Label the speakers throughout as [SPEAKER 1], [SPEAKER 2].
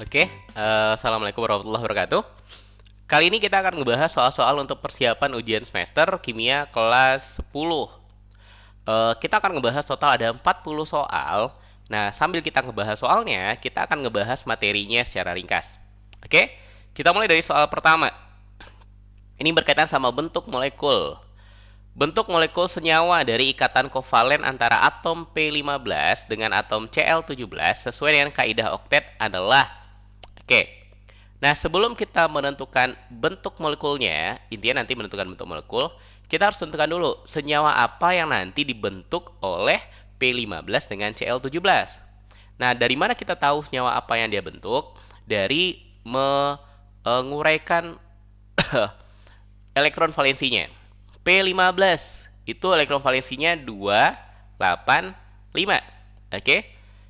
[SPEAKER 1] Assalamualaikum warahmatullahi wabarakatuh. Kali ini kita akan ngebahas soal-soal untuk persiapan ujian semester kimia kelas 10. Kita akan ngebahas total ada 40 soal. Nah, sambil kita ngebahas soalnya, kita akan ngebahas materinya secara ringkas. Kita mulai dari soal pertama. Ini berkaitan sama bentuk molekul. Bentuk molekul senyawa dari ikatan kovalen antara atom P15 dengan atom Cl17 sesuai dengan kaidah oktet adalah. Nah, sebelum kita menentukan bentuk molekulnya, intinya nanti menentukan bentuk molekul, kita harus tentukan dulu senyawa apa yang nanti dibentuk oleh P15 dengan Cl17. Nah, dari mana kita tahu senyawa apa yang dia bentuk? Dari menguraikan elektron valensinya. P15 itu elektron valensinya 285.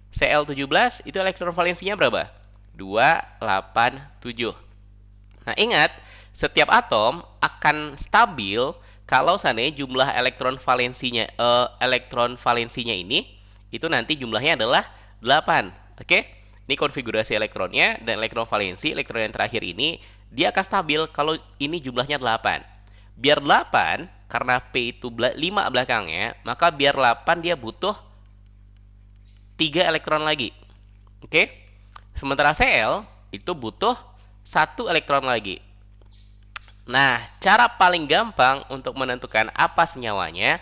[SPEAKER 1] Cl17 itu elektron valensinya berapa? 287. Nah, ingat, setiap atom akan stabil kalau seandainya jumlah elektron valensinya ini itu nanti jumlahnya adalah 8. Ini konfigurasi elektronnya, dan elektron valensi, elektron yang terakhir ini dia akan stabil kalau ini jumlahnya 8. Biar 8, karena P itu 5 belakangnya, maka biar 8 dia butuh 3 elektron lagi. Sementara Cl itu butuh 1 elektron lagi. Nah, cara paling gampang untuk menentukan apa senyawanya,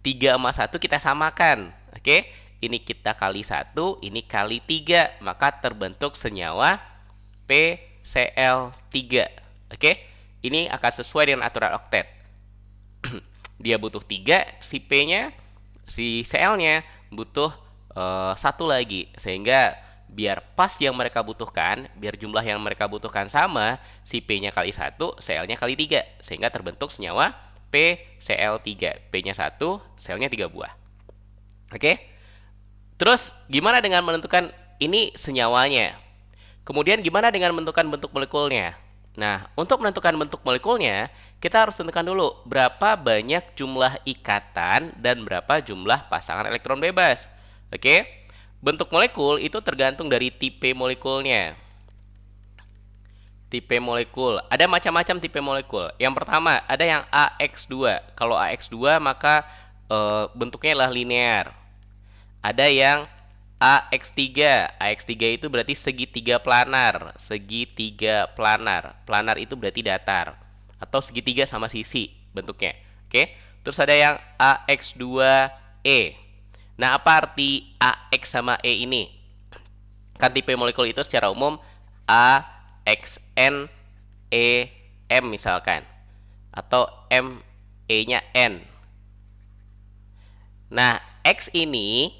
[SPEAKER 1] 3 sama 1 kita samakan. Ini kita kali 1, ini kali 3, maka terbentuk senyawa PCl3. Ini akan sesuai dengan aturan oktet. Dia butuh 3, si P-nya, si Cl-nya butuh 1 lagi. Sehingga biar pas yang mereka butuhkan, biar jumlah yang mereka butuhkan sama, si P-nya kali 1, Cl-nya kali 3. Sehingga terbentuk senyawa PCl3. P-nya 1, Cl-nya 3 buah. Terus gimana dengan menentukan ini senyawanya? Kemudian gimana dengan menentukan bentuk molekulnya? Nah, untuk menentukan bentuk molekulnya, kita harus tentukan dulu berapa banyak jumlah ikatan dan berapa jumlah pasangan elektron bebas. Bentuk molekul itu tergantung dari tipe molekulnya. Tipe molekul, ada macam-macam tipe molekul. Yang pertama, ada yang AX2. Kalau AX2 maka bentuknya adalah linear. Ada yang AX3. AX3 itu berarti segitiga planar. Segitiga planar. Planar itu berarti datar. Atau segitiga sama sisi bentuknya. Terus ada yang AX2E. Nah, apa arti AX sama E ini? Kan tipe molekul itu secara umum AXN EM misalkan. Atau M E-nya N. Nah, X ini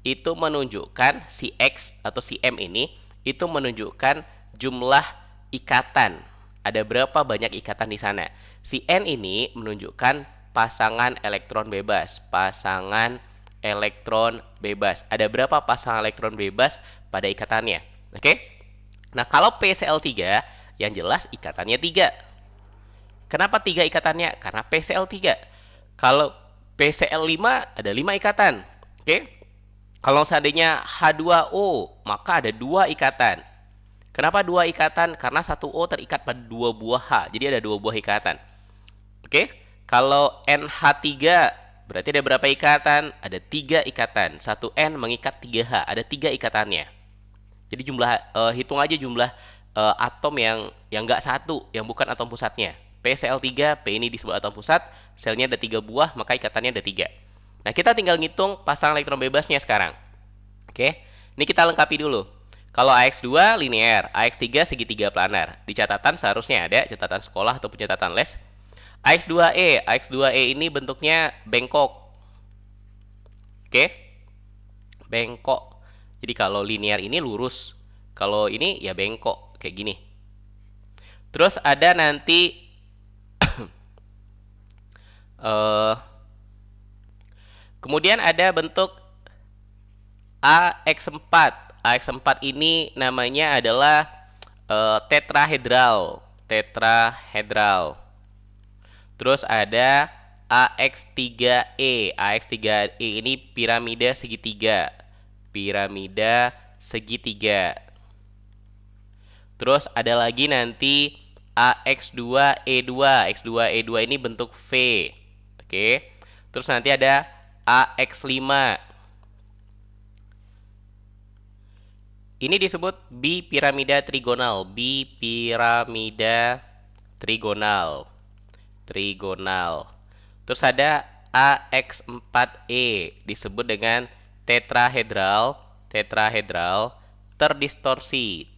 [SPEAKER 1] itu menunjukkan, si X atau si M ini itu menunjukkan jumlah ikatan. Ada berapa banyak ikatan di sana. Si N ini menunjukkan pasangan elektron bebas. Pasangan elektron bebas. Ada berapa pasangan elektron bebas pada ikatannya. Nah, kalau PCl3 yang jelas ikatannya 3. Kenapa 3 ikatannya? Karena PCl3. Kalau PCl5 ada 5 ikatan. Kalau seandainya H2O, maka ada 2 ikatan. Kenapa 2 ikatan? Karena 1O terikat pada 2 buah H. Jadi ada 2 buah ikatan. Kalau NH3, berarti ada berapa ikatan? Ada 3 ikatan. 1N mengikat 3H. Ada 3 ikatannya. Jadi hitung aja jumlah atom yang nggak satu, yang bukan atom pusatnya. PCl3, P ini disebut atom pusat, selnya ada 3 buah, maka ikatannya ada 3. Nah, kita tinggal ngitung pasangan elektron bebasnya sekarang. Ini kita lengkapi dulu. Kalau AX2 linear, AX3 segitiga planar. Di catatan seharusnya ada, catatan sekolah atau catatan les. AX2E, AX2E ini bentuknya bengkok. Bengkok. Jadi kalau linear ini lurus, kalau ini ya bengkok, kayak gini. Terus ada nanti kemudian ada bentuk AX4. AX4 ini namanya adalah tetrahedral. Tetrahedral. Terus ada AX3E. AX3E ini piramida segitiga. Piramida segitiga. Terus ada lagi nanti AX2E2. X2E2 ini bentuk V. Oke. Terus nanti ada AX5. Ini disebut bipiramida trigonal. Bipiramida trigonal. Terus ada AX4E disebut dengan tetrahedral terdistorsi.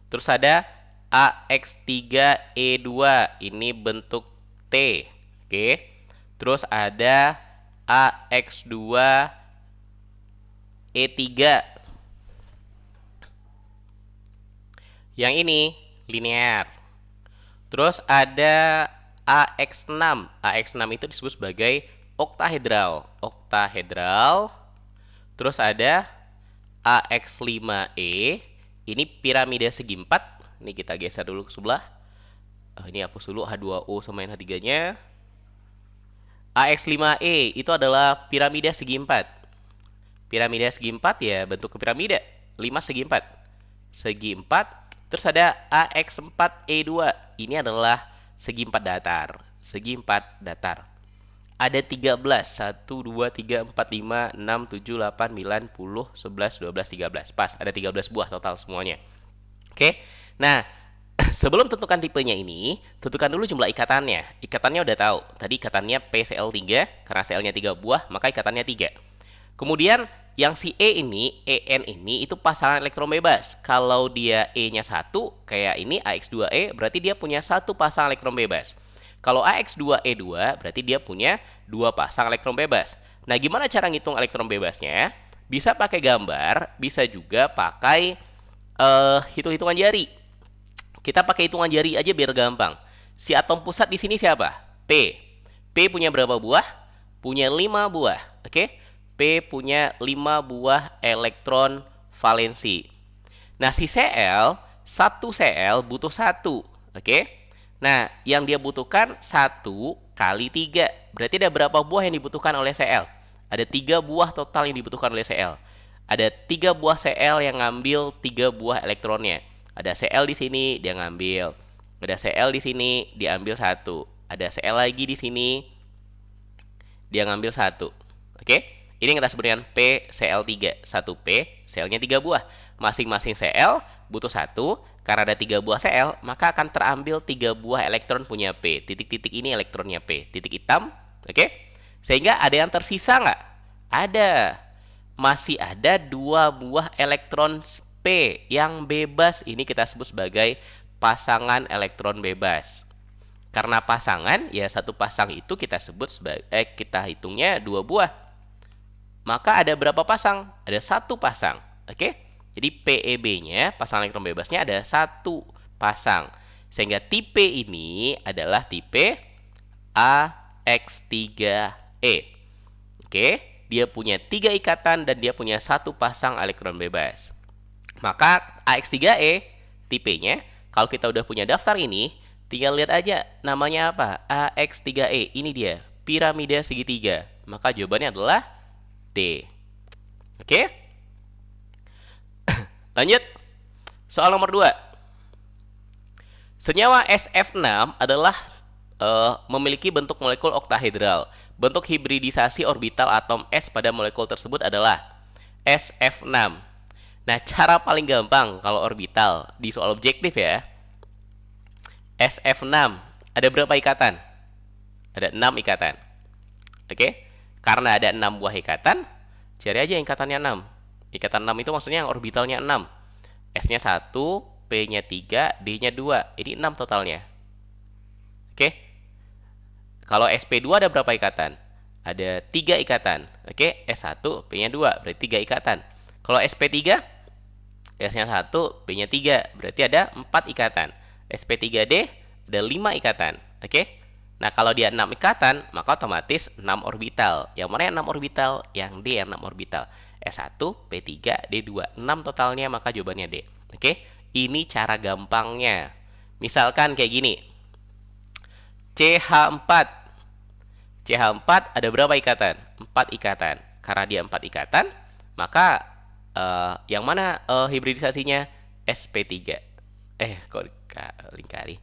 [SPEAKER 1] Terus ada AX3E2, ini bentuk T. Oke. Terus ada AX2E3. Yang ini linear. Terus ada AX6. AX6 itu disebut sebagai oktahedral. Terus ada AX5E. Ini piramida segi 4. Ini kita geser dulu ke sebelah. Ini hapus dulu H2O sama yang H3-nya. AX5E itu adalah piramida segi 4. Piramida segi 4 ya bentuk ke piramida. 5 segi 4. Segi 4. Terus ada AX4E2. Ini adalah segi 4 datar. Ada 13. 1, 2, 3, 4, 5, 6, 7, 8, 9, 10, 11, 12, 13. Pas, ada 13 buah total semuanya. Oke. Nah, sebelum tentukan tipenya ini, tentukan dulu jumlah ikatannya. Ikatannya udah tahu. Tadi ikatannya PCl3, karena Cl-nya 3 buah, maka ikatannya 3. Kemudian yang si En ini itu pasangan elektron bebas. Kalau dia E-nya 1, kayak ini AX2E, berarti dia punya 1 pasang elektron bebas. Kalau AX2E2, berarti dia punya 2 pasang elektron bebas. Nah, gimana cara ngitung elektron bebasnya? Bisa pakai gambar, bisa juga pakai hitung-hitungan jari. Kita pakai hitungan jari aja biar gampang. Si atom pusat di sini siapa? P. P punya berapa buah? Punya 5 buah. Oke? P punya 5 buah elektron valensi. Nah, si Cl, 1 Cl butuh 1. Oke? Nah, yang dia butuhkan 1 kali 3. Berarti ada berapa buah yang dibutuhkan oleh Cl? Ada 3 buah total yang dibutuhkan oleh Cl. Ada 3 buah Cl yang ngambil 3 buah elektronnya. Ada Cl di sini, dia ngambil. Ada Cl di sini, dia ambil 1. Ada Cl lagi di sini, dia ngambil 1. Oke? Ini yang kita sebut dengan PCl3. 1P, Cl-nya 3 buah. Masing-masing Cl butuh 1. Karena ada 3 buah Cl, maka akan terambil 3 buah elektron punya P. Titik-titik ini elektronnya P. Titik hitam. Oke? Sehingga ada yang tersisa nggak? Ada. Masih ada 2 buah elektron P yang bebas. Ini kita sebut sebagai pasangan elektron bebas. Karena pasangan, ya satu pasang itu kita sebut sebagai kita hitungnya 2 buah. Maka ada berapa pasang? Ada 1 pasang. Oke? Jadi PeB-nya, pasangan elektron bebasnya ada 1 pasang. Sehingga tipe ini adalah tipe AX3E. Oke? Dia punya 3 ikatan dan dia punya 1 pasang elektron bebas. Maka AX3E tipenya, kalau kita udah punya daftar ini, tinggal lihat aja namanya apa. AX3E, ini dia, piramida segitiga. Maka jawabannya adalah D. Oke? Lanjut. Soal nomor 2. Senyawa SF6 adalah memiliki bentuk molekul oktahedral. Bentuk hibridisasi orbital atom S pada molekul tersebut adalah SF6. Nah, cara paling gampang kalau orbital di soal objektif ya. SF6 ada berapa ikatan? Ada 6 ikatan. Oke? Karena ada 6 buah ikatan, cari aja ikatannya 6. Ikatan 6 itu maksudnya yang orbitalnya 6. S-nya 1, P-nya 3, D-nya 2. Ini 6 totalnya. Oke? Kalau SP2 ada berapa ikatan? Ada 3 ikatan. Oke? S1, P-nya 2, berarti 3 ikatan. Kalau SP3, S-nya 1, P-nya 3, berarti ada 4 ikatan. SP3D ada 5 ikatan. Oke? Nah, kalau dia 6 ikatan, maka otomatis 6 orbital. Yang mana yang 6 orbital? Yang D yang 6 orbital. S1, P3, D2. 6 totalnya, maka jawabannya D. Oke? Ini cara gampangnya. Misalkan kayak gini. CH4. CH4 ada berapa ikatan? 4 ikatan. Karena dia 4 ikatan, maka Yang mana hibridisasinya? sp3. Kok lingkari?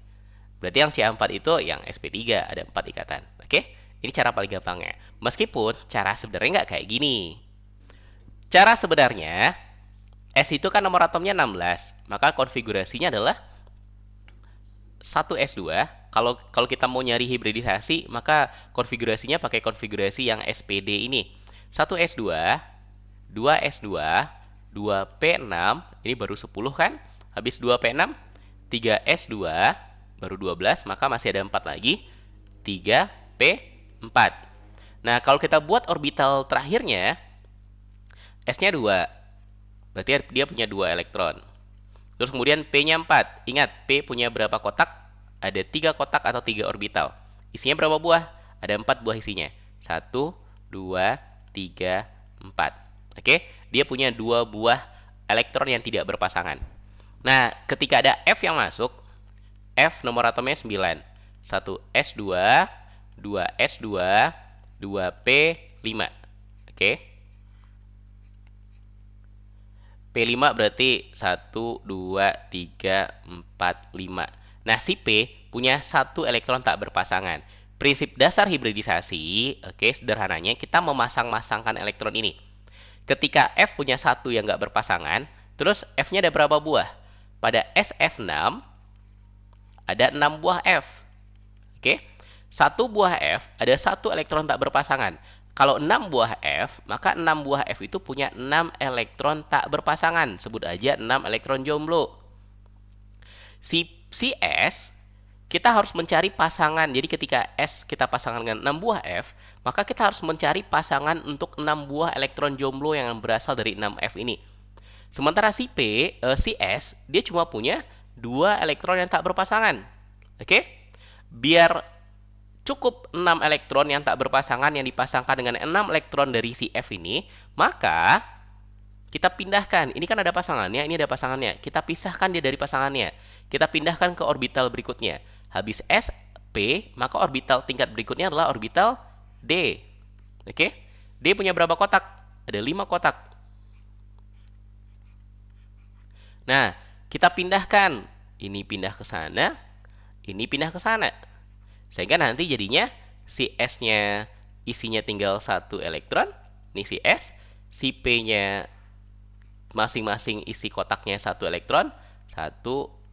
[SPEAKER 1] Berarti yang C4 itu yang sp3, ada 4 ikatan. Oke? Ini cara paling gampangnya. Meskipun cara sebenarnya nggak kayak gini. Cara sebenarnya, S itu kan nomor atomnya 16, maka konfigurasinya adalah 1s2. Kalau kita mau nyari hibridisasi, maka konfigurasinya pakai konfigurasi yang SPD ini. 1s2, 2s2, 2p6, ini baru 10 kan? Habis 2p6, 3s2, baru 12, maka masih ada 4 lagi, 3p4. Nah, kalau kita buat orbital terakhirnya, S-nya 2, berarti dia punya 2 elektron. Terus kemudian P-nya 4. Ingat, P punya berapa kotak? Ada 3 kotak atau 3 orbital. Isinya berapa buah? Ada 4 buah isinya. 1, 2, 3, 4. Oke, dia punya 2 buah elektron yang tidak berpasangan. Nah, ketika ada F yang masuk, F nomor atomnya 9. 1s2, 2s2, 2p5. Oke. P5 berarti 1, 2, 3, 4, 5. Nah, si P punya 1 elektron tak berpasangan. Prinsip dasar hibridisasi, oke, sederhananya kita memasang-masangkan elektron ini. Ketika F punya 1 yang nggak berpasangan, terus F-nya ada berapa buah? Pada SF6, ada 6 buah F. Oke, 1 buah F ada 1 elektron tak berpasangan. Kalau 6 buah F, maka 6 buah F itu punya 6 elektron tak berpasangan. Sebut aja 6 elektron jomblo. Si S, kita harus mencari pasangan. Jadi ketika S kita pasangkan dengan 6 buah F, maka kita harus mencari pasangan untuk 6 buah elektron jomblo yang berasal dari 6 F ini. Sementara si S, dia cuma punya 2 elektron yang tak berpasangan. Oke? Biar cukup 6 elektron yang tak berpasangan yang dipasangkan dengan 6 elektron dari si F ini, maka kita pindahkan. Ini kan ada pasangannya, ini ada pasangannya. Kita pisahkan dia dari pasangannya. Kita pindahkan ke orbital berikutnya. Habis S, P, maka orbital tingkat berikutnya adalah orbital D. Oke? D punya berapa kotak? Ada 5 kotak. Nah, kita pindahkan. Ini pindah ke sana, ini pindah ke sana. Sehingga nanti jadinya si S-nya isinya tinggal 1 elektron. Ini si S. Si P-nya masing-masing isi kotaknya 1 elektron. 1,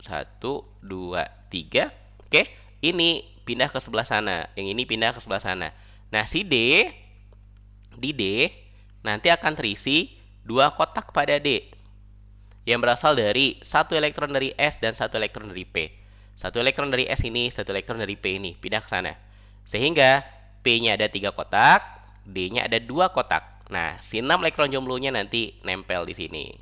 [SPEAKER 1] 1, 2, 3. Oke, ini pindah ke sebelah sana. Yang ini pindah ke sebelah sana. Nah, si D, di D, nanti akan terisi 2 kotak pada D. Yang berasal dari 1 elektron dari S dan 1 elektron dari P. 1 elektron dari S ini, 1 elektron dari P ini, pindah ke sana. Sehingga P-nya ada 3 kotak, D-nya ada 2 kotak. Nah, si 6 elektron jomblonya nanti nempel di sini.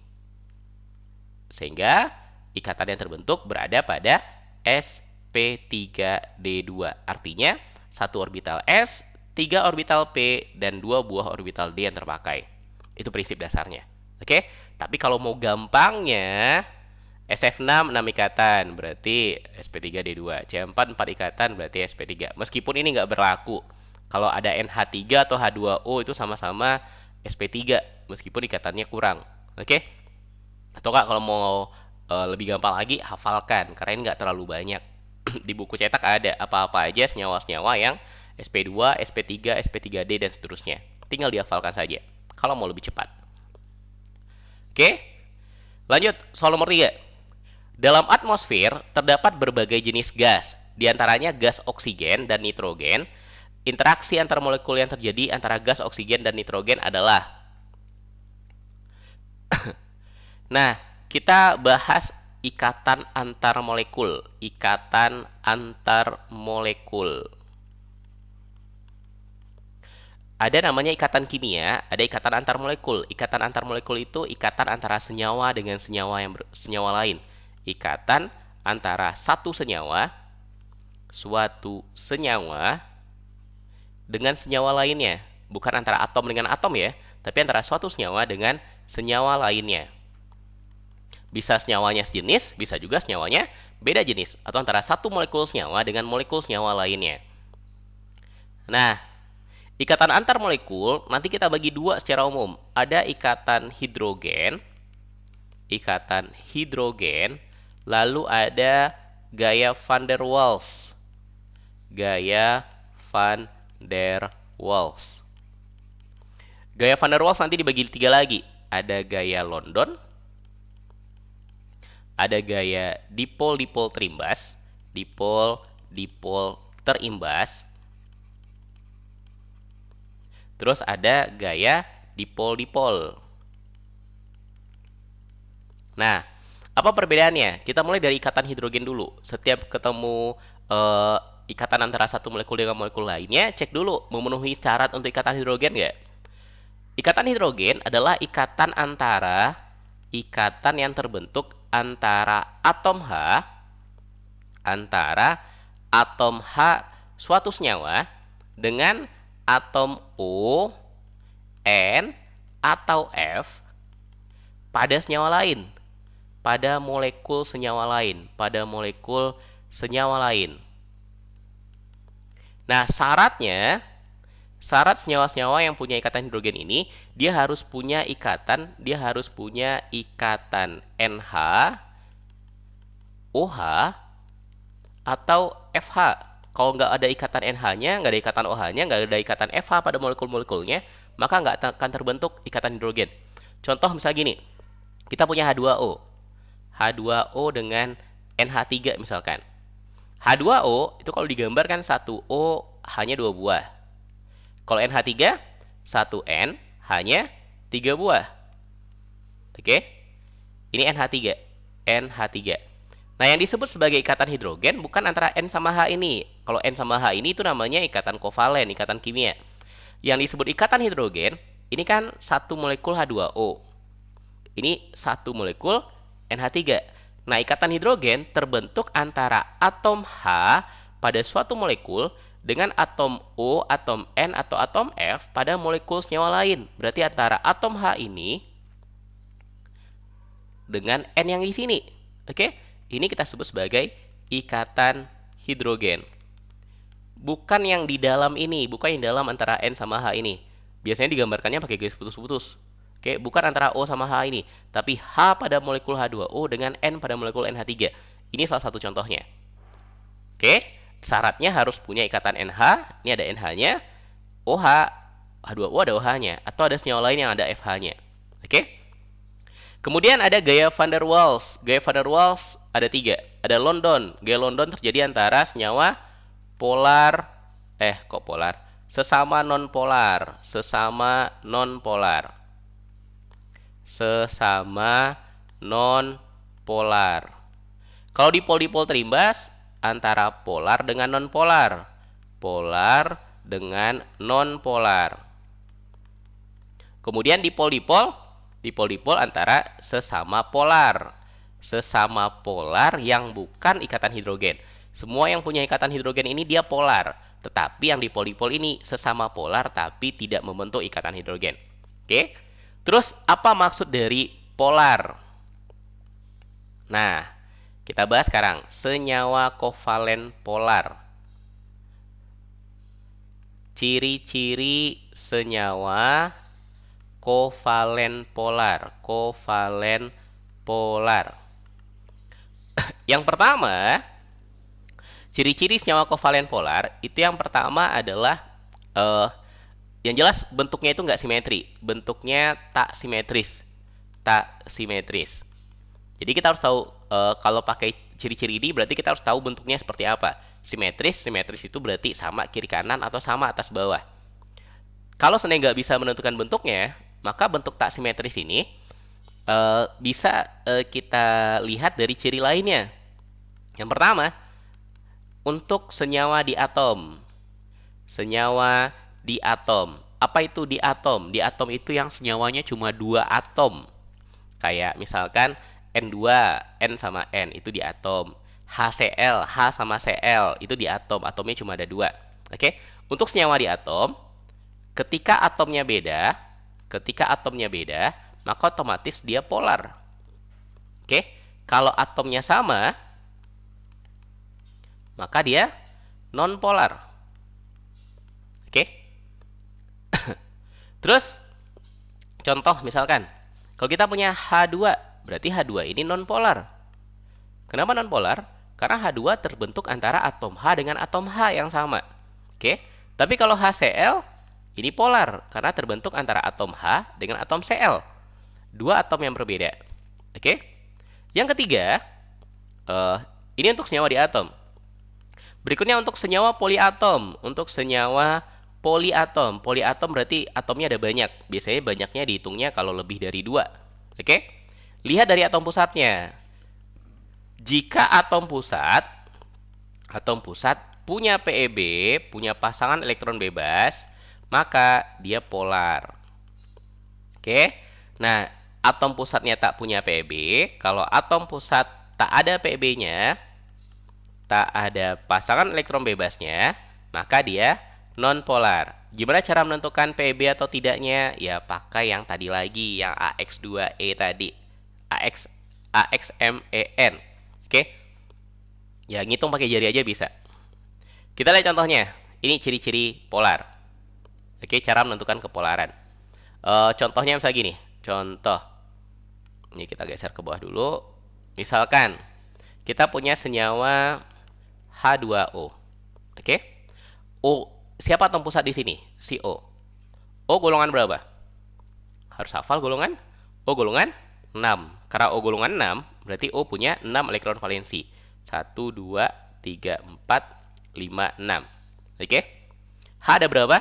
[SPEAKER 1] Sehingga ikatan yang terbentuk berada pada sp3d2. Artinya 1 orbital S, 3 orbital P, dan 2 buah orbital D yang terpakai. Itu prinsip dasarnya. Oke? Tapi kalau mau gampangnya, SF6 6 ikatan berarti sp3d2, C4 4 ikatan berarti sp3. Meskipun ini nggak berlaku. Kalau ada NH3 atau H2O itu sama-sama sp3 meskipun ikatannya kurang. Oke? Atau nggak kalau mau lebih gampang lagi, hafalkan karena ini nggak terlalu banyak. Di buku cetak ada apa-apa aja senyawa-senyawa yang sp2, sp3, sp3d dan seterusnya. Tinggal dihafalkan saja kalau mau lebih cepat. Oke? Lanjut soal nomor 3. Dalam atmosfer terdapat berbagai jenis gas, diantaranya gas oksigen dan nitrogen. Interaksi antar molekul yang terjadi antara gas oksigen dan nitrogen adalah. Nah, kita bahas ikatan antar molekul. Ikatan antar molekul. Ada namanya ikatan kimia, ada ikatan antar molekul. Ikatan antar molekul itu ikatan antara senyawa dengan senyawa lain. Ikatan antara suatu senyawa dengan senyawa lainnya. Bukan antara atom dengan atom ya, tapi antara suatu senyawa dengan senyawa lainnya. Bisa senyawanya sejenis, bisa juga senyawanya beda jenis. Atau antara satu molekul senyawa dengan molekul senyawa lainnya. Nah, Ikatan antar molekul nanti kita bagi dua secara umum. Ada ikatan hidrogen, lalu ada gaya van der Waals. Gaya van der Waals. Gaya van der Waals nanti dibagi tiga lagi. Ada gaya London, ada gaya dipol-dipol terimbas, dipol-dipol terimbas, terus ada gaya dipol-dipol. Nah, apa perbedaannya? Kita mulai dari ikatan hidrogen dulu. Setiap ketemu ikatan antara satu molekul dengan molekul lainnya, cek dulu memenuhi syarat untuk ikatan hidrogen nggak? Ikatan hidrogen adalah ikatan yang terbentuk antara atom H suatu senyawa dengan atom O, N, atau F pada senyawa lain, pada molekul senyawa lain. Nah, syarat senyawa-senyawa yang punya ikatan hidrogen ini, dia harus punya ikatan NH, OH, atau FH. Kalau nggak ada ikatan NH-nya, nggak ada ikatan OH-nya, nggak ada ikatan FH pada molekul-molekulnya, maka nggak akan terbentuk ikatan hidrogen. Contoh misalnya gini, kita punya H2O dengan NH3 misalkan. H2O itu kalau digambarkan 1O hanya 2 buah. Kalau NH3, 1N hanya 3 buah. Oke? Ini NH3. Nah, yang disebut sebagai ikatan hidrogen bukan antara N sama H ini. Kalau N sama H ini itu namanya ikatan kovalen, ikatan kimia. Yang disebut ikatan hidrogen, ini kan satu molekul H2O. Ini satu molekul NH3. Nah, ikatan hidrogen terbentuk antara atom H pada suatu molekul dengan atom O, atom N, atau atom F pada molekul senyawa lain. Berarti antara atom H ini dengan N yang di sini. Oke? Ini kita sebut sebagai ikatan hidrogen. Bukan yang di dalam ini, bukan yang dalam antara N sama H ini. Biasanya digambarkannya pakai garis putus-putus. Oke, bukan antara O sama H ini, tapi H pada molekul H2O dengan N pada molekul NH3. Ini salah satu contohnya. Oke, syaratnya harus punya ikatan NH, ini ada NH-nya, OH, H2O ada OH-nya, atau ada senyawa lain yang ada FH-nya. Oke? Kemudian ada gaya van der Waals. Gaya van der Waals ada 3. Ada London. Gaya London terjadi antara senyawa sesama non-polar. Kalau dipol-dipol terimbas antara polar dengan non-polar. Polar dengan non-polar. Kemudian dipol-dipol antara sesama polar yang bukan ikatan hidrogen. Semua yang punya ikatan hidrogen ini dia polar, tetapi yang dipol-dipol ini sesama polar tapi tidak membentuk ikatan hidrogen. Oke? Terus apa maksud dari polar? Nah, kita bahas sekarang senyawa kovalen polar. Ciri-ciri senyawa kovalen polar. Yang pertama, ciri-ciri senyawa kovalen polar itu yang pertama adalah yang jelas bentuknya itu nggak simetri, bentuknya tak simetris. Jadi kita harus tahu kalau pakai ciri-ciri ini berarti kita harus tahu bentuknya seperti apa. Simetris itu berarti sama kiri kanan atau sama atas bawah. Kalau seandainya nggak bisa menentukan bentuknya, maka bentuk tak simetris ini bisa kita lihat dari ciri lainnya. Yang pertama, untuk senyawa di atom. Apa itu di atom? Di atom itu yang senyawanya cuma 2 atom. Kayak misalkan N2, N sama N itu di atom. HCl, H sama Cl itu di atom. Atomnya cuma ada 2. Oke? Untuk senyawa di atom, ketika atomnya beda, maka otomatis dia polar. Oke? Kalau atomnya sama, maka dia non-polar. Oke? Terus contoh misalkan, kalau kita punya H2, berarti H2 ini nonpolar. Kenapa nonpolar? Karena H2 terbentuk antara atom H dengan atom H yang sama. Oke. Tapi kalau HCl ini polar karena terbentuk antara atom H dengan atom Cl. Dua atom yang berbeda. Oke. Yang ketiga, ini untuk senyawa di atom. Berikutnya untuk senyawa poliatom. Untuk senyawa poliatom. Poliatom berarti atomnya ada banyak. Biasanya banyaknya dihitungnya kalau lebih dari 2. Oke? Lihat dari atom pusatnya. Jika atom pusat punya PeB, punya pasangan elektron bebas, maka dia polar. Oke? Nah, atom pusatnya tak punya PeB, kalau atom pusat tak ada PeB-nya, tak ada pasangan elektron bebasnya, maka dia nonpolar. Gimana cara menentukan PeB atau tidaknya? Ya pakai yang tadi lagi, yang AX2E tadi. AXMEN. Oke? Ya ngitung pakai jari aja bisa. Kita lihat contohnya. Ini ciri-ciri polar. Oke, cara menentukan kepolaran. Contohnya misalnya gini. Contoh. Ini kita geser ke bawah dulu. Misalkan kita punya senyawa H2O. Oke? O, siapa atom pusat di sini? Si O. O golongan berapa? Harus hafal golongan. O golongan 6. Karena O golongan 6, berarti O punya 6 elektron valensi. 1, 2, 3, 4, 5, 6. Oke? H ada berapa?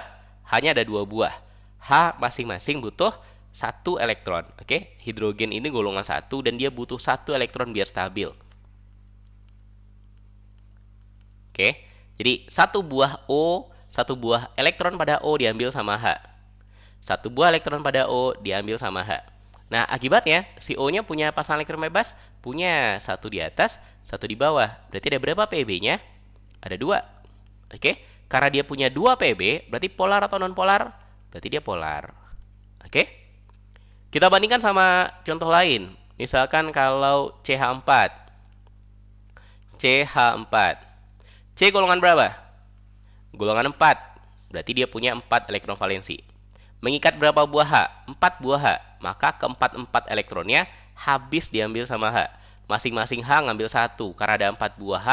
[SPEAKER 1] H-nya ada 2 buah. H masing-masing butuh 1 elektron. Oke? Hidrogen ini golongan 1 dan dia butuh 1 elektron biar stabil. Oke? Jadi 1 buah O, 1 buah elektron pada O diambil sama H. 1 buah elektron pada O diambil sama H. Nah, akibatnya si O-nya punya pasangan elektron bebas, punya 1 di atas, 1 di bawah. Berarti ada berapa PeB-nya? Ada 2. Oke? Karena dia punya 2 PeB, berarti polar atau non-polar? Berarti dia polar. Oke? Kita bandingkan sama contoh lain. Misalkan kalau CH4. CH4. C golongan berapa? Golongan 4. Berarti dia punya 4 elektron valensi. Mengikat berapa buah H? 4 buah H. Maka keempat-empat elektronnya habis diambil sama H. Masing-masing H ngambil 1. Karena ada 4 buah H,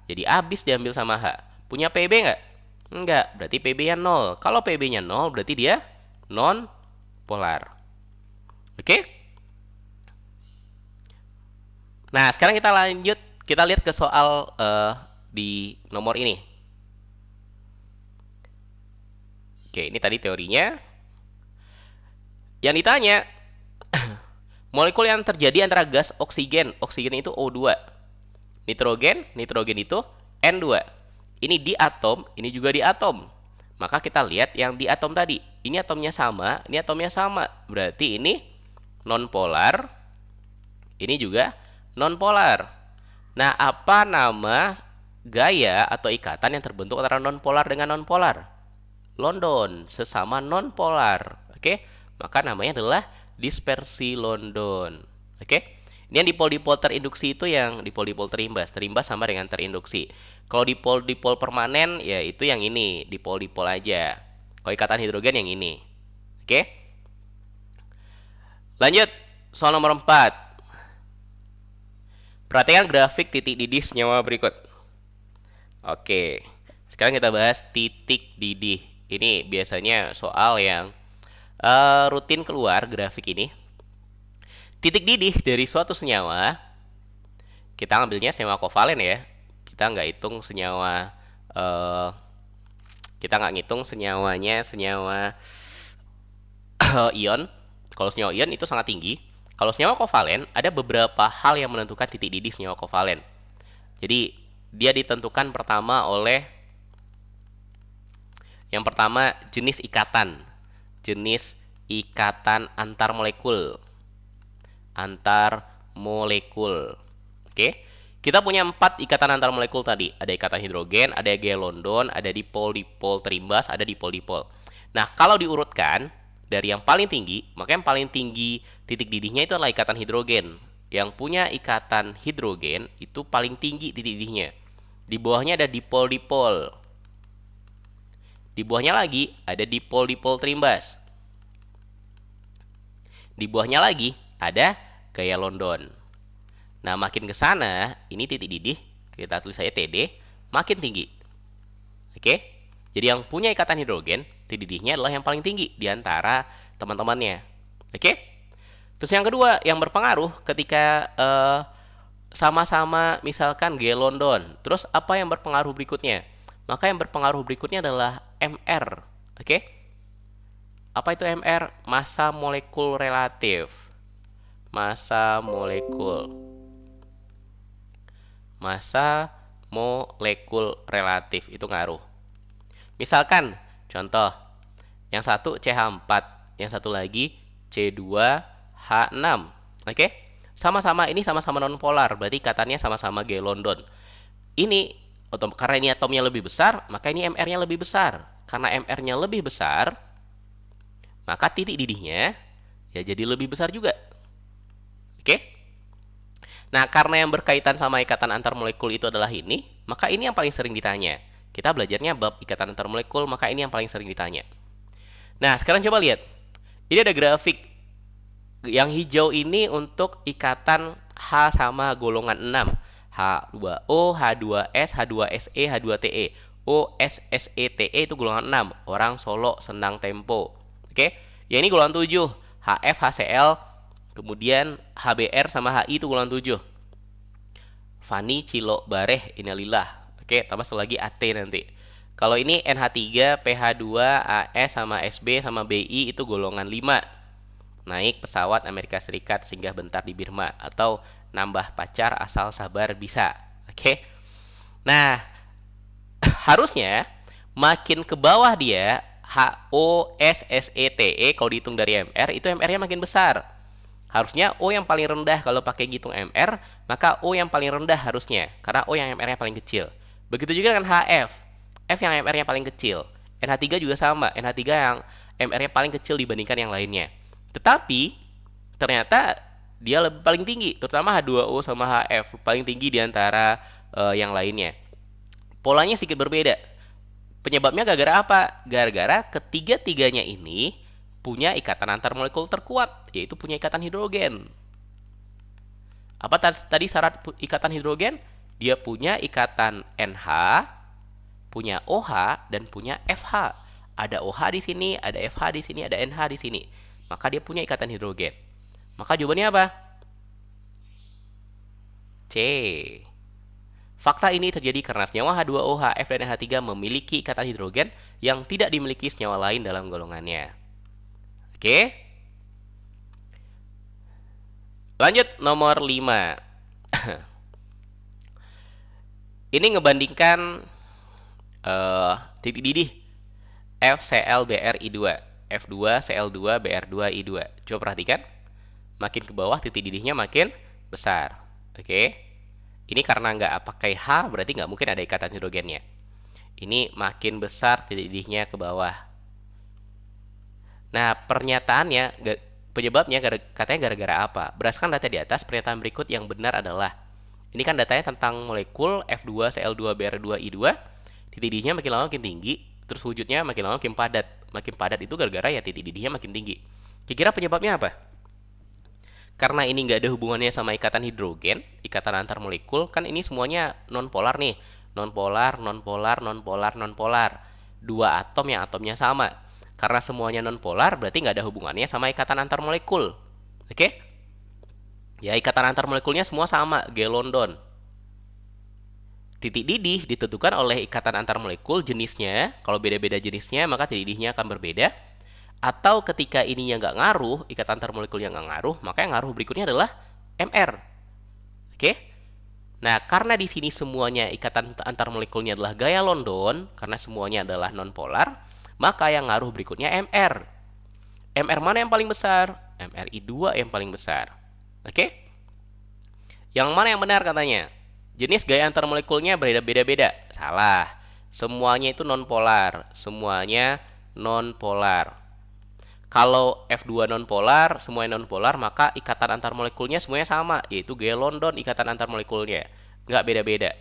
[SPEAKER 1] jadi habis diambil sama H. Punya PeB nggak? Enggak. Berarti PeB-nya 0. Kalau PeB-nya 0, berarti dia non-polar. Oke? Nah, sekarang kita lanjut. Kita lihat ke soal di nomor ini. Oke, ini tadi teorinya. Yang ditanya, molekul yang terjadi antara gas oksigen. Oksigen itu O2. Nitrogen itu N2. Ini di atom, ini juga di atom. Maka kita lihat yang di atom tadi. Ini atomnya sama, ini atomnya sama. Berarti ini nonpolar. Ini juga nonpolar. Nah, apa nama gaya atau ikatan yang terbentuk antara nonpolar dengan nonpolar? London, sesama nonpolar. Oke? Maka namanya adalah dispersi London. Oke? Ini yang dipol-dipol terinduksi itu yang dipol-dipol terimbas. Terimbas sama dengan terinduksi. Kalau dipol-dipol permanen, ya itu yang ini. Dipol-dipol aja. Kalau ikatan hidrogen yang ini. Oke? Lanjut. Soal nomor 4. Perhatikan grafik titik didih senyawa berikut. Oke. Sekarang kita bahas titik didih. Ini biasanya soal yang rutin keluar grafik ini. Titik didih dari suatu senyawa, kita ambilnya senyawa kovalen ya. Kita nggak hitung senyawa, kita nggak ngitung senyawanya senyawa ion. Kalau senyawa ion itu sangat tinggi. Kalau senyawa kovalen, ada beberapa hal yang menentukan titik didih senyawa kovalen. Jadi dia ditentukan pertama oleh yang pertama jenis ikatan. Jenis ikatan antar molekul. Antar molekul. Oke. Kita punya 4 ikatan antar molekul tadi. Ada ikatan hidrogen, ada gaya London, ada dipol-dipol terimbas, ada dipol-dipol. Nah, kalau diurutkan dari yang paling tinggi, maka yang paling tinggi titik didihnya itu adalah ikatan hidrogen. Yang punya ikatan hidrogen itu paling tinggi titik didihnya. Di bawahnya ada dipol-dipol. Di bawahnya lagi ada dipol-dipol terimbas. Di bawahnya lagi ada gaya London. Nah, makin ke sana, ini titik didih, kita tulis saja TD, makin tinggi. Oke? Jadi yang punya ikatan hidrogen, titik didihnya adalah yang paling tinggi di antara teman-temannya. Oke? Terus yang kedua, yang berpengaruh ketika sama-sama misalkan gaya London. Terus apa yang berpengaruh berikutnya? Maka yang berpengaruh berikutnya adalah MR. Oke? Apa itu MR? Massa molekul relatif. Massa molekul. Massa molekul relatif itu ngaruh. Misalkan, contoh, yang satu CH4, yang satu lagi C2H6. Oke? Sama-sama ini sama-sama nonpolar, berarti ikatannya sama-sama gaya London. Ini karena ini atomnya lebih besar, maka ini MR-nya lebih besar. Karena MR-nya lebih besar, maka titik didihnya ya jadi lebih besar juga. Oke? Nah, karena yang berkaitan sama ikatan antar molekul itu adalah ini, maka ini yang paling sering ditanya. Kita belajarnya bab ikatan antar molekul, maka ini yang paling sering ditanya. Nah, sekarang coba lihat. Ini ada grafik. Yang hijau ini untuk ikatan H sama golongan 6. H2O, H2S, H2SE, H2TE. OSSETE itu golongan 6. Orang Solo senang tempo. Oke? Ya ini golongan 7. HF, HCl, kemudian HBr sama HI itu golongan 7. Fani, Cilo, Bareh, Innalillah. Oke, tambah satu lagi AT nanti. Kalau ini NH3, PH2, AS sama SB sama BI itu golongan 5. Naik pesawat Amerika Serikat singgah bentar di Birma. Atau nambah pacar asal sabar bisa. Oke. Nah, harusnya makin ke bawah dia HOSSETE kalau dihitung dari MR itu MR-nya makin besar. Harusnya O yang paling rendah kalau pakai hitung MR, maka O yang paling rendah harusnya, karena O yang MR-nya paling kecil. Begitu juga dengan HF. F yang MR-nya paling kecil. NH3 juga sama, NH3 yang MR-nya paling kecil dibandingkan yang lainnya. Tetapi ternyata dia lebih paling tinggi, terutama H2O sama HF, paling tinggi di antara yang lainnya. Polanya sedikit berbeda. Penyebabnya gara-gara apa? Gara-gara ketiga-tiganya ini punya ikatan antar molekul terkuat, yaitu punya ikatan hidrogen. Apa tadi syarat ikatan hidrogen? Dia punya ikatan NH, punya OH, dan punya FH. Ada OH di sini, ada FH di sini, ada NH di sini. Maka dia punya ikatan hidrogen. Maka jawabannya apa? C. Fakta ini terjadi karena senyawa H2O, HF, dan NH3 memiliki ikatan hidrogen yang tidak dimiliki senyawa lain dalam golongannya. Oke. Lanjut nomor 5. Ini ngebandingkan titik didih FClBrI2, F2Cl2Br2I2. Coba perhatikan. Makin ke bawah titik didihnya makin besar. Oke. Ini karena nggak pakai H, berarti nggak mungkin ada ikatan hidrogennya. Ini makin besar titik didihnya ke bawah. Nah, penyebabnya katanya gara-gara apa? Berdasarkan data di atas, pernyataan berikut yang benar adalah, ini kan datanya tentang molekul F2Cl2Br2I2, titik didihnya makin lama makin tinggi, terus wujudnya makin lama makin padat. Makin padat itu gara-gara ya titik didihnya makin tinggi. Kira-kira penyebabnya apa? Karena ini nggak ada hubungannya sama ikatan hidrogen, ikatan antar molekul, kan ini semuanya nonpolar nih. Nonpolar, nonpolar, nonpolar, nonpolar. Dua atom yang atomnya sama. Karena semuanya nonpolar, berarti nggak ada hubungannya sama ikatan antar molekul. Oke? Ya, ikatan antar molekulnya semua sama, gaya London. Titik didih ditentukan oleh ikatan antar molekul jenisnya. Kalau beda-beda jenisnya, maka titik didihnya akan berbeda. Atau ketika ininya nggak ngaruh, ikatan antar molekulnya nggak ngaruh, maka yang ngaruh berikutnya adalah MR. Oke? Nah, karena di sini semuanya ikatan antar molekulnya adalah gaya London, karena semuanya adalah nonpolar, maka yang ngaruh berikutnya MR. MR mana yang paling besar? MRI2 yang paling besar. Oke? Yang mana yang benar katanya? Jenis gaya antar molekulnya berbeda-beda. Salah. Semuanya itu nonpolar. Semuanya nonpolar. Kalau F2 nonpolar, semuanya nonpolar, maka ikatan antar molekulnya semuanya sama, yaitu gaya London ikatan antar molekulnya. Nggak beda-beda.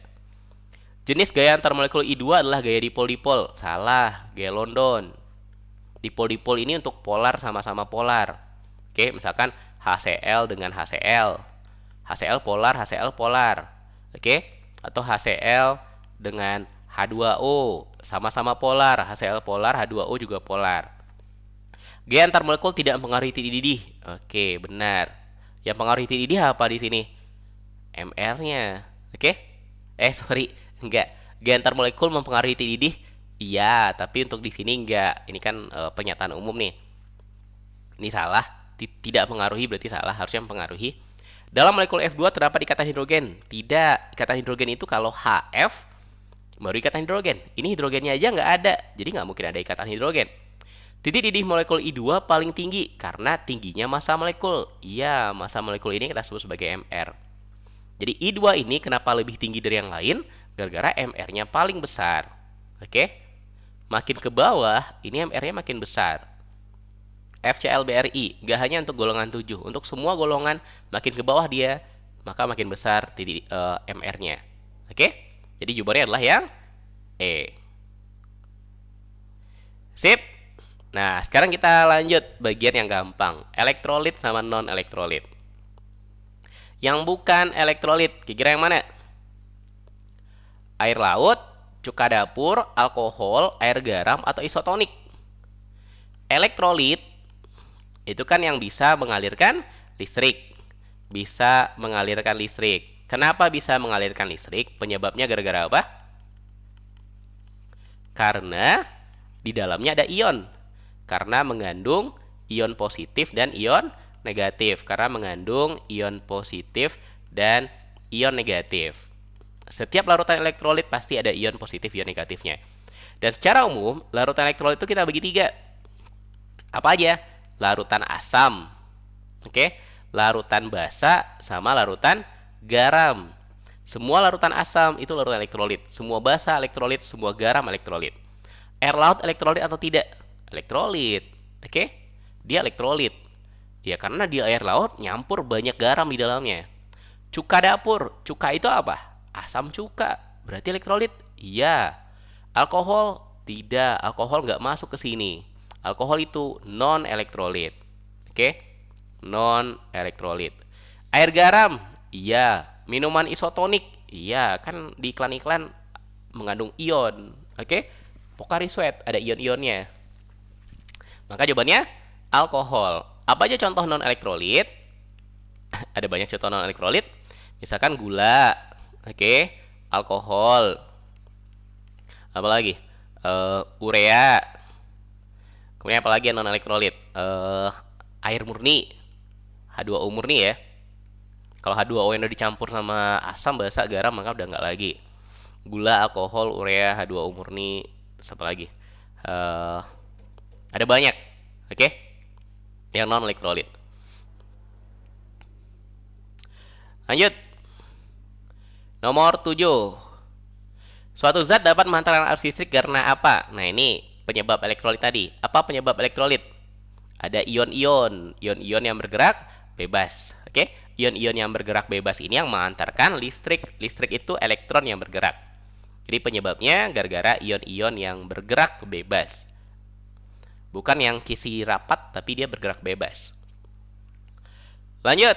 [SPEAKER 1] Jenis gaya antar molekul I2 adalah gaya dipol-dipol. Salah, gaya London. Dipol-dipol ini untuk polar sama-sama polar. Oke, misalkan HCl dengan HCl. HCl polar, HCl polar. Oke, atau HCl dengan H2O, sama-sama polar. HCl polar, H2O juga polar. Gaya antar molekul tidak mempengaruhi titik didih. Oke, benar. Yang pengaruhi titik didih apa di sini? MR-nya. Oke? Sorry, enggak. Gaya antar molekul mempengaruhi titik didih? Iya, tapi untuk di sini enggak. Ini kan pernyataan umum nih. Ini salah. Tidak mengaruhi berarti salah. Harusnya mempengaruhi. Dalam molekul F2 terdapat ikatan hidrogen. Tidak. Ikatan hidrogen itu kalau HF baru ikatan hidrogen. Ini hidrogennya aja nggak ada. Jadi nggak mungkin ada ikatan hidrogen. Titik didih molekul I2 paling tinggi karena tingginya massa molekul. Iya, massa molekul ini kita sebut sebagai MR. Jadi I2 ini kenapa lebih tinggi dari yang lain? Gara-gara MR-nya paling besar. Oke? Makin ke bawah, ini MR-nya makin besar. FClBrI, nggak hanya untuk golongan 7. Untuk semua golongan, makin ke bawah dia, maka makin besar titik MR-nya. Oke? Jadi jawabannya adalah yang E. Sip. Nah, sekarang kita lanjut bagian yang gampang. Elektrolit sama non-elektrolit. Yang bukan elektrolit, kira-kira yang mana? Air laut, cuka dapur, alkohol, air garam, atau isotonik. Elektrolit itu kan yang bisa mengalirkan listrik. Bisa mengalirkan listrik. Kenapa bisa mengalirkan listrik? Penyebabnya gara-gara apa? Karena di dalamnya ada ion. Karena mengandung ion positif dan ion negatif. Karena mengandung ion positif dan ion negatif. Setiap larutan elektrolit pasti ada ion positif, ion negatifnya. Dan secara umum, larutan elektrolit itu kita bagi 3. Apa aja? Larutan asam. Oke? Larutan basa sama larutan garam. Semua larutan asam itu larutan elektrolit. Semua basa elektrolit, semua garam elektrolit. Air laut elektrolit atau tidak? Elektrolit. Oke? Dia elektrolit. Ya karena di air laut nyampur banyak garam di dalamnya. Cuka dapur. Cuka itu apa? Asam cuka. Berarti elektrolit? Iya. Alkohol? Tidak. Alkohol nggak masuk ke sini. Alkohol itu non-elektrolit. Oke? Non-elektrolit. Air garam? Iya. Minuman isotonik? Iya. Kan di iklan-iklan mengandung ion. Oke? Pocari Sweat ada ion-ionnya. Maka jawabannya alkohol. Apa aja contoh non-elektrolit? Ada banyak contoh non-elektrolit. Misalkan gula. Oke? Alkohol. Apa lagi? Urea. Kemudian apa lagi yang non-elektrolit? Air murni. H2O murni ya. Kalau H2O yang udah dicampur sama asam, basa, garam, maka udah nggak lagi. Gula, alkohol, urea, H2O murni, terus apa lagi? Ada banyak. Oke? Yang non-elektrolit. Lanjut. Nomor 7. Suatu zat dapat menghantarkan arus listrik karena apa? Nah, ini penyebab elektrolit tadi. Apa penyebab elektrolit? Ada ion-ion. Ion-ion yang bergerak bebas. Oke? Ion-ion yang bergerak bebas ini yang mengantarkan listrik. Listrik itu elektron yang bergerak. Jadi penyebabnya gara-gara ion-ion yang bergerak bebas. Bukan yang kisi rapat, tapi dia bergerak bebas. Lanjut.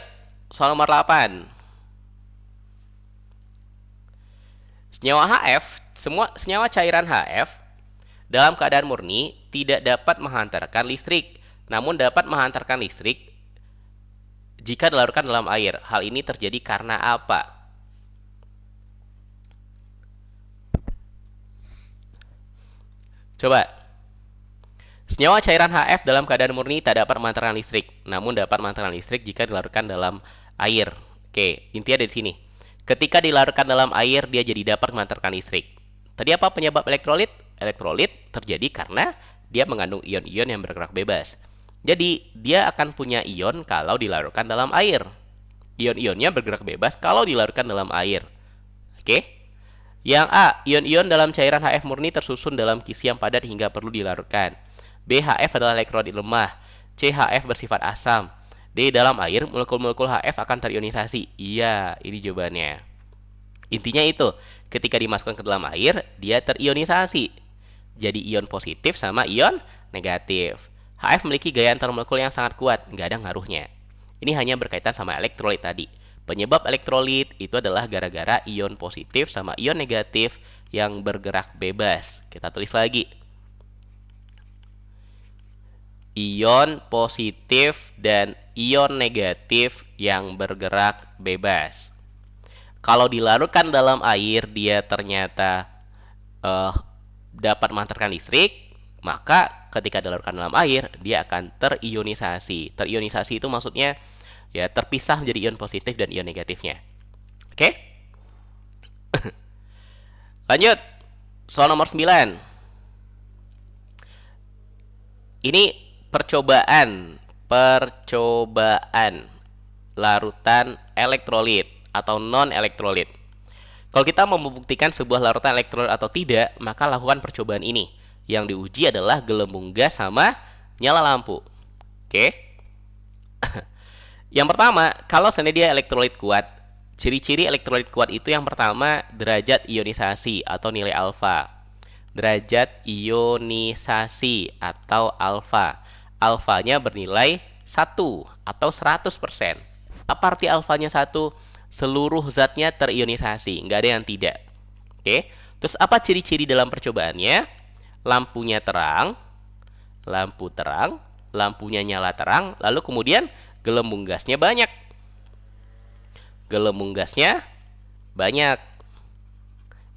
[SPEAKER 1] Soal nomor 8. Senyawa HF, semua senyawa cairan HF dalam keadaan murni tidak dapat menghantarkan listrik, namun dapat menghantarkan listrik jika dilarutkan dalam air. Hal ini terjadi karena apa? Coba. Senyawa cairan HF dalam keadaan murni tak dapat menghantarkan listrik, namun dapat menghantarkan listrik jika dilarutkan dalam air. Oke, intinya dari sini. Ketika dilarutkan dalam air, dia jadi dapat menghantarkan listrik. Tadi apa penyebab elektrolit? Elektrolit terjadi karena dia mengandung ion-ion yang bergerak bebas. Jadi, dia akan punya ion kalau dilarutkan dalam air. Ion-ionnya bergerak bebas kalau dilarutkan dalam air. Oke? Yang A, ion-ion dalam cairan HF murni tersusun dalam kisi yang padat hingga perlu dilarutkan. B, HF adalah elektrolit lemah. C, HF bersifat asam. D, dalam air, molekul-molekul HF akan terionisasi. Iya, ini jawabannya. Intinya itu, ketika dimasukkan ke dalam air, dia terionisasi. Jadi ion positif sama ion negatif. HF memiliki gaya antarmolekul yang sangat kuat, nggak ada ngaruhnya. Ini hanya berkaitan sama elektrolit tadi. Penyebab elektrolit itu adalah gara-gara ion positif sama ion negatif yang bergerak bebas. Kita tulis lagi. Ion positif dan ion negatif yang bergerak bebas. Kalau dilarutkan dalam air, dia ternyata dapat menghantarkan listrik, maka ketika dilarutkan dalam air, dia akan terionisasi. Terionisasi itu maksudnya ya terpisah menjadi ion positif dan ion negatifnya. Oke? Lanjut. Soal nomor 9. Ini percobaan larutan elektrolit atau non-elektrolit. Kalau kita mau membuktikan sebuah larutan elektrolit atau tidak, maka lakukan percobaan ini. Yang diuji adalah gelembung gas sama nyala lampu. Oke? Yang pertama, kalau seandainya dia elektrolit kuat, ciri-ciri elektrolit kuat itu yang pertama, derajat ionisasi atau nilai alfa. Derajat ionisasi atau alfa. Alfanya bernilai 1 atau 100%. Apa arti alfanya 1? Seluruh zatnya terionisasi, nggak ada yang tidak. Oke. Terus apa ciri-ciri dalam percobaannya? Lampunya terang, lampunya nyala terang, lalu kemudian gelembung gasnya banyak.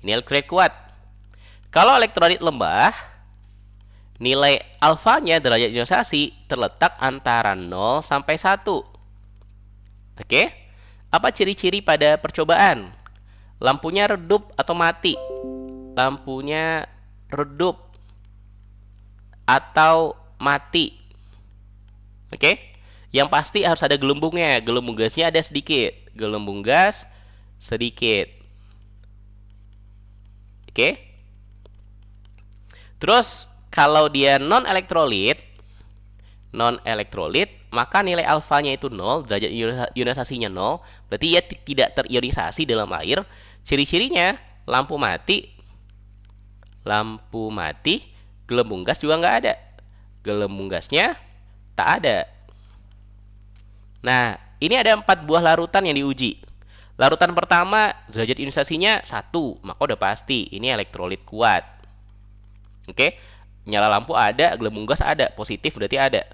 [SPEAKER 1] Ini elektrolit kuat. Kalau elektrolit lemah, nilai alfanya derajat ionisasi terletak antara 0 sampai 1. Oke? Apa ciri-ciri pada percobaan? Lampunya redup atau mati? Lampunya redup atau mati. Oke? Yang pasti harus ada gelembungnya. Gelembung gasnya ada sedikit. Gelembung gas sedikit. Oke? Terus kalau dia non-elektrolit, maka nilai alfanya itu 0, derajat ionisasinya 0, berarti ia tidak terionisasi dalam air. Ciri-cirinya lampu mati, gelembung gas juga nggak ada. Gelembung gasnya tak ada. Nah, ini ada 4 buah larutan yang diuji. Larutan pertama, derajat ionisasinya 1, maka udah pasti ini elektrolit kuat. Oke, nyala lampu ada, gelembung gas ada, positif berarti ada.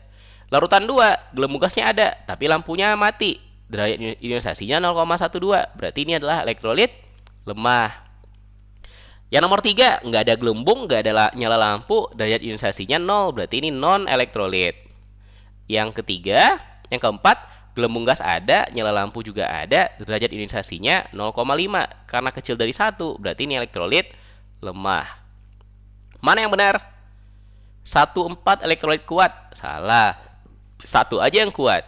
[SPEAKER 1] Larutan 2, gelembung gasnya ada, tapi lampunya mati. Derajat ionisasinya 0,12, berarti ini adalah elektrolit lemah. Yang nomor 3, nggak ada gelembung, nggak ada nyala lampu, derajat ionisasinya 0, berarti ini non-elektrolit. Yang keempat, gelembung gas ada, nyala lampu juga ada, derajat ionisasinya 0,5. Karena kecil dari 1, berarti ini elektrolit lemah. Mana yang benar? 1,4 elektrolit kuat. Salah. 1 aja yang kuat.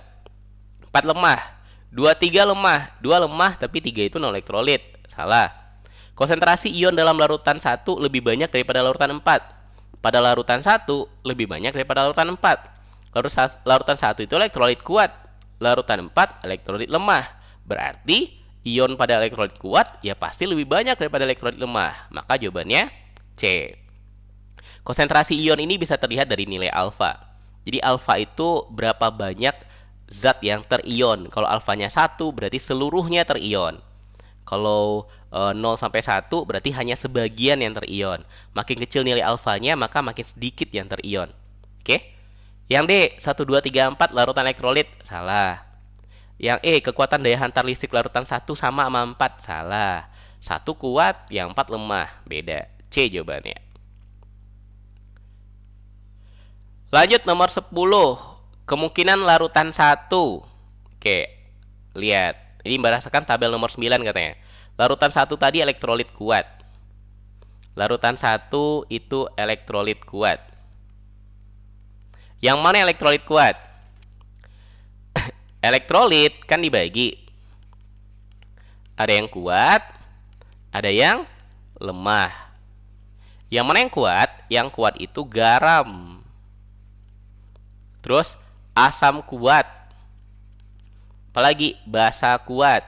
[SPEAKER 1] 4 lemah. 2,3 lemah. 2 lemah tapi 3 itu non elektrolit. Salah. Konsentrasi ion dalam larutan 1 lebih banyak daripada larutan 4. Pada larutan 1 lebih banyak daripada larutan 4. Larutan 1 itu elektrolit kuat. Larutan 4 elektrolit lemah. Berarti ion pada elektrolit kuat ya pasti lebih banyak daripada elektrolit lemah. Maka jawabannya C. Konsentrasi ion ini bisa terlihat dari nilai alfa. Jadi alfa itu berapa banyak zat yang terion. Kalau alfanya 1 berarti seluruhnya terion. Kalau 0 sampai 1 berarti hanya sebagian yang terion. Makin kecil nilai alfanya maka makin sedikit yang terion. Oke? Yang D, 1, 2, 3, 4 larutan elektrolit. Salah. Yang E, kekuatan daya hantar listrik larutan 1 sama 4. Salah. 1 kuat, yang 4 lemah. Beda. C jawabannya. Lanjut nomor 10. Kemungkinan larutan 1. Oke, lihat. Ini berdasarkan tabel nomor 9 katanya. Larutan 1 tadi elektrolit kuat. Larutan 1 itu elektrolit kuat. Yang mana elektrolit kuat? Elektrolit kan dibagi. Ada yang kuat, ada yang lemah. Yang mana yang kuat? Yang kuat itu garam. Terus asam kuat. Apalagi basa kuat.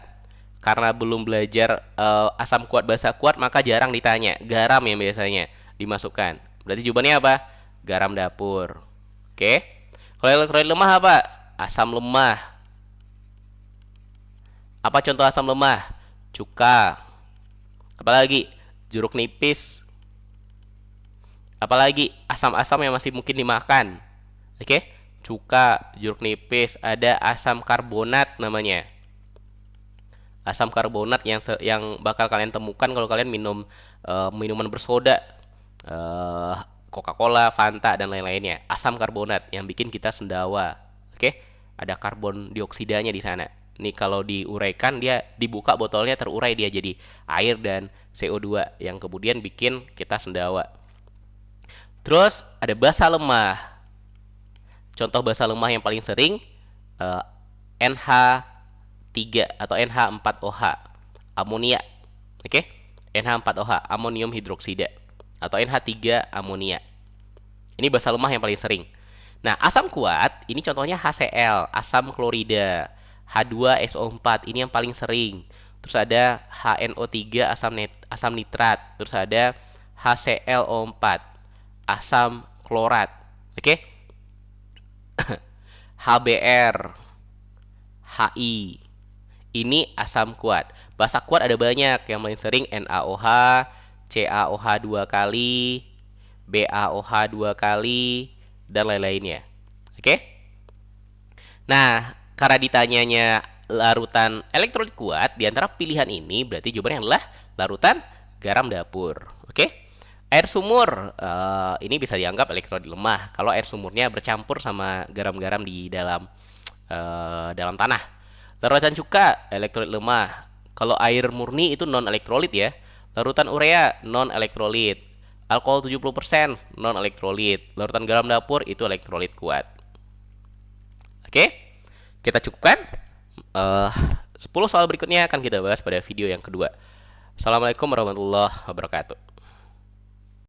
[SPEAKER 1] Karena belum belajar asam kuat, basa kuat, maka jarang ditanya. Garam yang biasanya dimasukkan. Berarti jawabannya apa? Garam dapur. Oke. Kalau elektrolit lemah apa? Asam lemah. Apa contoh asam lemah? Cuka. Apalagi? Jeruk nipis. Apalagi asam-asam yang masih mungkin dimakan. Oke? Cuka, jeruk nipis, ada asam karbonat namanya. Asam karbonat yang bakal kalian temukan kalau kalian minum minuman bersoda, eh, Coca-Cola, Fanta dan lain-lainnya. Asam karbonat yang bikin kita sendawa. Oke? Ada karbon dioksidanya di sana. Ini kalau diuraikan dia dibuka botolnya terurai dia jadi air dan CO2 yang kemudian bikin kita sendawa. Terus ada basa lemah. Contoh basa lemah yang paling sering NH3 atau NH4OH, amonia. Oke? NH4OH, amonium hidroksida atau NH3 amonia. Ini basa lemah yang paling sering. Nah, asam kuat ini contohnya HCl, asam klorida, H2SO4 ini yang paling sering. Terus ada HNO3 asam nitrat, terus ada HClO4 asam klorat. Oke? HBr, HI. Ini asam kuat. Basa kuat ada banyak. Yang paling sering NaOH, CaOH 2 kali, BaOH 2 kali, dan lain-lainnya. Oke? Nah, karena ditanyanya larutan elektrolit kuat, di antara pilihan ini berarti jawabannya adalah larutan garam dapur. Oke? Air sumur ini bisa dianggap elektrolit lemah kalau air sumurnya bercampur sama garam-garam di dalam tanah. Larutan cuka elektrolit lemah. Kalau air murni itu non elektrolit ya. Larutan urea non elektrolit. Alkohol 70% non elektrolit. Larutan garam dapur itu elektrolit kuat. Oke? Kita cukupkan. 10 soal berikutnya akan kita bahas pada video yang kedua. Assalamualaikum warahmatullahi wabarakatuh.